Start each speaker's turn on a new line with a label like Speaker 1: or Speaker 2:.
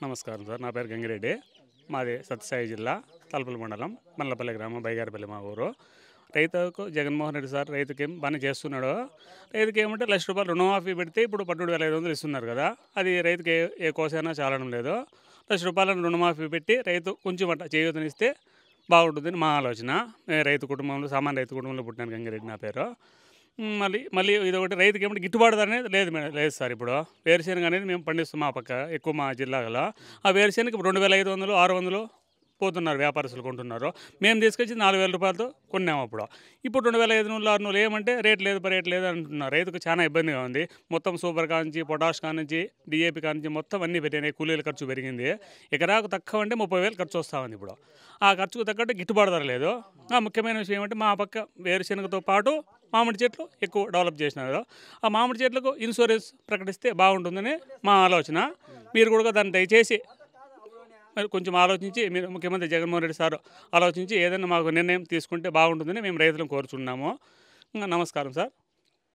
Speaker 1: నమస్కారం సార్. నా పేరు గంగిరెడ్డి. మాది సత్యసాయి జిల్లా తలుపుల మండలం మల్లపల్లి గ్రామం బైగారిపల్లి మా ఊరు. రైతుకు జగన్మోహన్ రెడ్డి సార్ రైతుకి బాగానే చేస్తున్నాడు. రైతుకి ఏమంటే ₹1,00,000 రుణమాఫీ పెడితే ఇప్పుడు 17,500 ఇస్తున్నారు కదా. అది రైతుకి ఏ కోసైనా చాలడం లేదు. ₹1,00,000 రుణమాఫీ పెట్టి రైతు కొంచెం అట్లా చేయూతనిస్తే బాగుంటుందని మా ఆలోచన. నేను రైతు కుటుంబంలో సామాన్య రైతు కుటుంబంలో పుట్టినాను. గంగిరెడ్డి నా పేరు. మళ్ళీ మళ్ళీ ఇదొకటి రైతుకి ఏమంటే గిట్టుబాటు ధర అనేది లేదు సార్. ఇప్పుడు వేరుశెనగ అనేది మేము పండిస్తాం మా పక్క ఎక్కువ మా జిల్లాలో. ఆ వేరుశెనగకి ఇప్పుడు 2,500, 600 పోతున్నారు, వ్యాపారస్తులు కొంటున్నారు. మేము తీసుకొచ్చి ₹4,000 కొన్నాము అప్పుడు. ఇప్పుడు 2,500, 600 ఏమంటే రేట్ లేదు అంటున్నారు. రైతుకు చాలా ఇబ్బందిగా ఉంది. మొత్తం సూపర్ కానించి, పొటాష్ కానించి, DAP కానించి మొత్తం అన్నీ పెరిగినాయి. కూలీల ఖర్చు పెరిగింది. ఎకరాకు తక్కువ అంటే 30,000 ఖర్చు వస్తూ ఉంది ఇప్పుడు. ఆ ఖర్చుకు తగ్గట్టు గిట్టుబాటు ధర లేదు. ముఖ్యమైన విషయం ఏమంటే మా పక్క వేరుశెనగతో పాటు మామిడి చెట్లు ఎక్కువ డెవలప్ చేసినారు. ఆ మామిడి చెట్లకు ఇన్సూరెన్స్ ప్రకటిస్తే బాగుంటుందని మా ఆలోచన. మీరు కూడా దాన్ని దయచేసి మరి కొంచెం ఆలోచించి, మీరు ముఖ్యమంత్రి జగన్మోహన్ రెడ్డి సార్ ఆలోచించి ఏదైనా మాకు నిర్ణయం తీసుకుంటే బాగుంటుందని మేము రైతులను కోరుచున్నాము. నమస్కారం సార్.